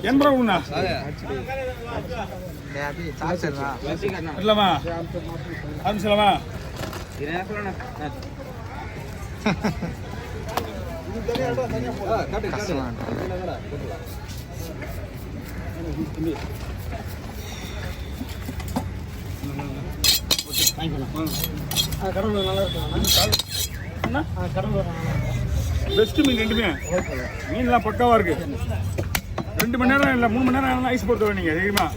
எண்பது ரூபா இல்லமா ஆரம்பிச்சலாமா கடவுள் நல்லா இருக்குண்ணா கடவுள் பெஸ்ட் மீன் ரெண்டுமே மீன்லாம் பக்காவாக இருக்கு 2 மணி நேரம் இல்லை 3 மணி நேரம் ஐஸ் போட்டு வேணுங்க தெரியுமா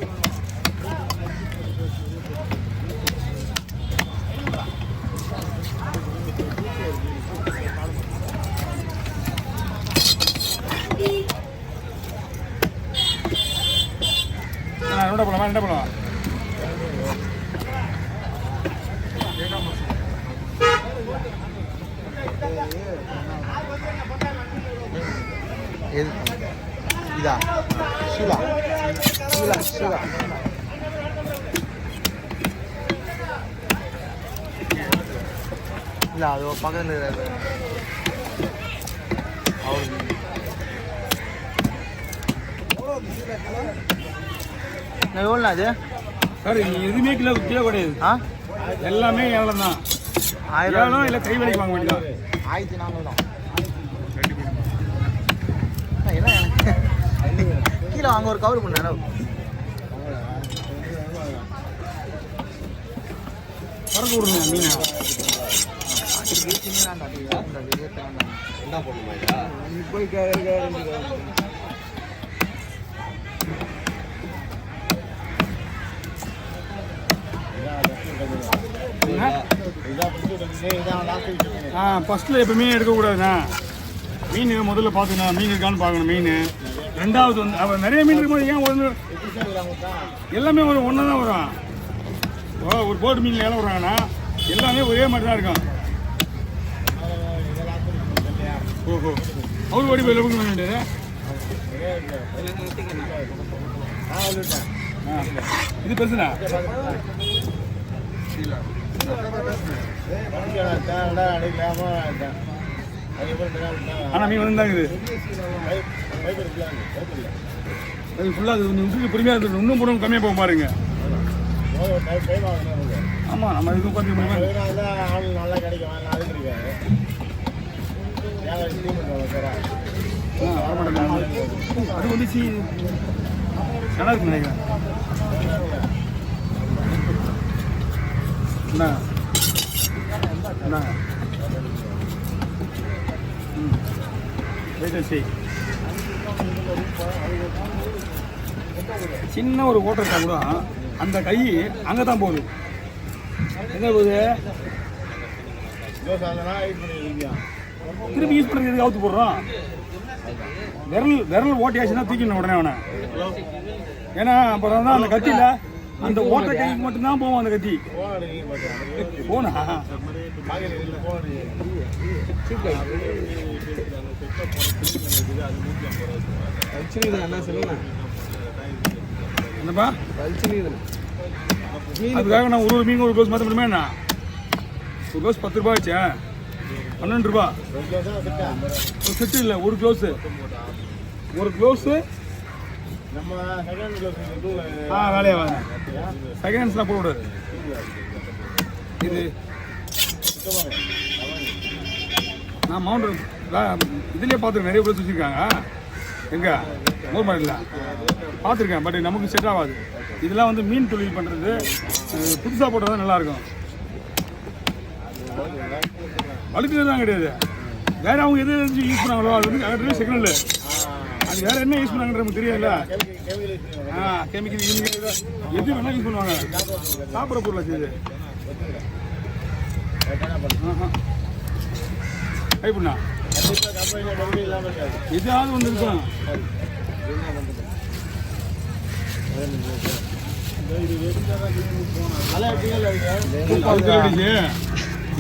என்ன போகலாமா இதா ஷீலா இல்லை அது பக்கத்தில் அவர் எவ்வளோ அது சார் எதுவுமே கிலோ கிடையாது எல்லாமே ஏழம் தான் 1000 இல்லை கை வேலைக்கு வாங்க வேண்டியதான் 1400 தான் என்ன கீழே வாங்க ஒரு கவர் பண்ண பறக்க விடுங்க மீனா ஃபர்ஸ்ட்ல எப்பவுமே எடுக்கக்கூடாதுண்ணா மீன் முதல்ல பார்த்துக்கணும் மீன் இருக்கான்னு பார்க்கணும் மீன் ரெண்டாவது வந்து அவன் நிறைய மீன் இருக்கும்போது ஏன் ஒன்று எல்லாமே ஒன்று தான் வரும் ஒரு போட்டு மீனில் ஏலம் விட்றாங்கன்னா எல்லாமே ஒரே மாதிரி தான் இருக்கும் ஓஹோ அவரு ஓடி போய் லெவலுக்கு வேண்டியது இது பெருசுண்ணா ஆனால் மீன் வந்துதாங்க அது ஃபுல்லாக அது பொறுமையாக இருந்துட்டு இன்னும் போடும் கம்மியாக போக பாருங்க ஆமாம் நம்ம இதுவும் பார்த்து அது வந்துச்சு நல்லா இருக்கு நினைக்கிறேன் என்ன சின்ன ஒரு ஓட்டை இருக்கா கூட அந்த கை அங்கே தான் போகுது எங்கே போகுது திருப்பி யூஸ் பண்ணுறதுக்கு அவுத்து போடுறோம் விரல் ஓட்டியாச்சுன்னா தூக்கிடணும் உடனே அவனை ஏன்னா அப்புறம் தான் அந்த கத்தியில் அந்த ஓட்டை கைக்கு மட்டும்தான் போவோம் அந்த கத்தி போனா என்னப்பா அதுக்காக நான் ஒரு மீன் ஒரு க்ளோஸ் மாற்ற முடியுமா என்ன ஒரு க்ளோஸ் 10 ரூபா ஆச்சா 12 ரூபா ஒரு செட்டு இல்லை ஒரு க்ளோஸு வேலையா வாங்க செகண்ட் ஹேண்ட்ஸ்லாம் போடக்கூடாது இது நான் மவுண்ட் இதுலேயே பார்த்துருக்கேன் நிறைய பேர் வச்சுருக்காங்க எங்கே மூர்மாரில் பார்த்துருக்கேன் பட் நமக்கு செட் ஆகாது இதெல்லாம் வந்து மீன் தொழில் பண்ணுறது புதுசாக போடுறது தான் நல்லாயிருக்கும் வழுக்கிறது தான் கிடையாது வேறு அவங்க எது யூஸ் பண்ணாங்களோ அது வந்து செகண்ட் அது வேறு என்ன யூஸ் பண்ணாங்கன்ற நமக்கு தெரியாதுல்ல கெமிக்கல் எது வேணால் யூஸ் பண்ணுவாங்க சாப்பிட்ற பொருள் வச்சு இது கைப்புண்ணா எதாவது ஒன்று இருக்கும்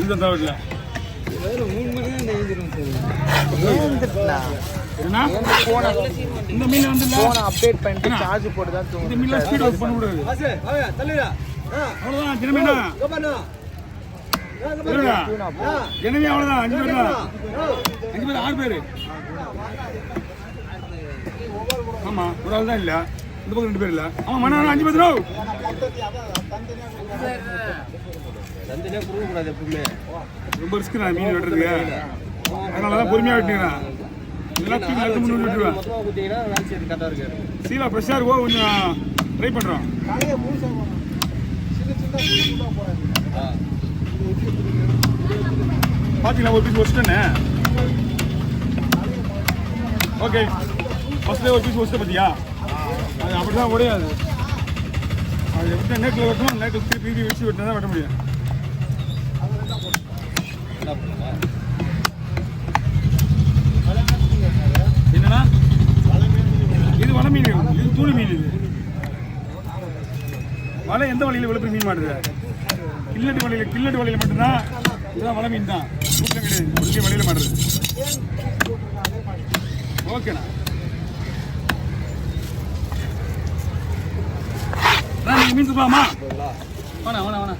இந்த தவிர இந்த மீன் வந்து அப்டேட் பண்ணிட்டு சார்ஜ் போட்டு தான் இந்த மீன்ல ஸ்பீட் ஆஃப் பண்ண கூடாது அவ்வளவுதான் தினமேனா எனவே அவ்வளவுதான் 5 பேர் 6 பேர் ஆமாம் ஒரு ஆள் தான் இல்லை, இந்த பக்கம் 2 பேர் இல்லை. ஆமாம் மணி 5 10 ரூபா. தந்திலே கொடுக்கக்கூடாது எப்பவுமே. ரொம்ப ரிஸ்க் நான் மீன் வெட்டுறதுக்கு, அதனால தான் பொறுமையாக வெட்டிக்கிறேன். இதெல்லாம் தூக்கி எடுத்து முன்னாடி விட்டுருவேன். மொத்தமாக கொடுத்தீங்கன்னா வேலை செய்யறது கரெக்டாக இருக்காது. சீலா ஃப்ரெஷ்ஷாக இருக்கும், கொஞ்சம் ட்ரை பண்ணுறோம். பார்த்தீங்களா ஒரு பீஸ் வச்சுட்டேனே. ஓகே ஃபஸ்ட்லேயே ஒரு பீஸ் வச்சுட்டு பார்த்தியா, அது அப்படி தான் உடையாது. அது எப்படி நேட்டில் வெட்டணும், நேட்டில் திருப்பி வச்சு வெட்டினா தான் வெட்ட முடியும். என்னன்னா இது வலை மீன், இது தூள் மீன். இது வலை எந்த வலையில் விழுப்புரம் மீன் மாட்டுது? கில்லட்டு வலையில் மட்டும்தான். இதுதான் வலை மீன் தான், தூக்கம் கிடையாது. ஒன்லி வலையில் மாட்டுறது. ஓகேண்ணா நீங்கள் மீன் தூக்கலாமா? வேணா வேணா வேணா.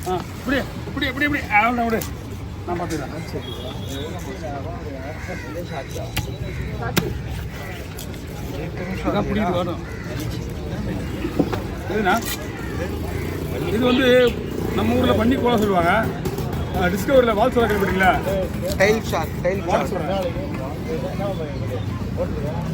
ஆ இப்படி இப்படி இப்படி இப்படி அவ்வளோ விடு, நான் பார்த்துக்கிறேன். அதான் பிடிக்குது வேணும். இதுண்ணா இது வந்து நம்ம ஊரில் பண்ணி கோலம் சொல்லுவாங்க. டிஸ்கவரியில் வால் சொல்ல கேள்விப்பட்டீங்களா? டைல் ஷார்க், டைல் வால் ஷார்க். சொல்கிறேன்.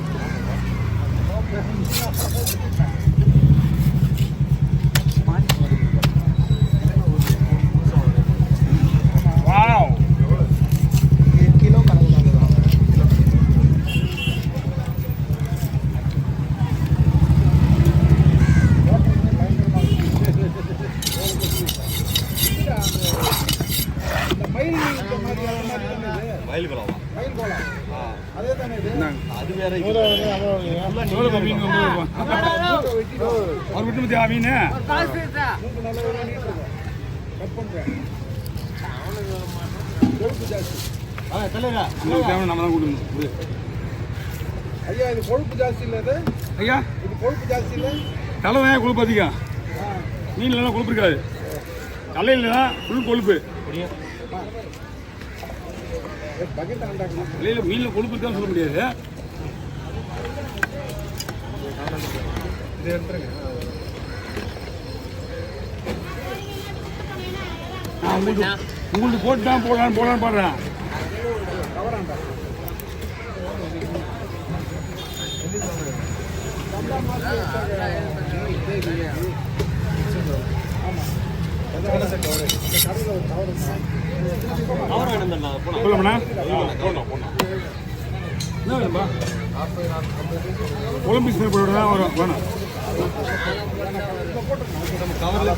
வாவ் கிலோ கணக்கு தான். வயல் குளமா? இந்தாங்க. அது வேற. எவ்வளோ மீன் அவர் விட்டு மத்தியா மீன் உங்களுக்கு தேவை நம்ம தான் கொடுக்கணும். ஐயா இது கொழுப்பு ஜாஸ்தி இல்லை, இது ஐயா இது கொழுப்பு ஜாஸ்தி இல்லை. தலை தான் கொழுப்பு அதிகம், மீன்லாம் கொழுப்பு இருக்காது. தலையில் தான் ஃபுல் கொழுப்பு. பக்கெட் ஆண்டாக்கணும். தலையில் மீனில் கொழுப்பு தான் சொல்ல முடியாது. இது எடுத்துருங்க. நான் உங்களுக்கு போட்டு தான் போடலான்னு பாடுறேன். கவர் வேணும் தான் போனா. சொல்லப்பண்ணா போடணும். என்ன வேணும்பா? குழம்பு பீஸ் போட்டு தான் வரும் வேணும். நம்ம கவர்ல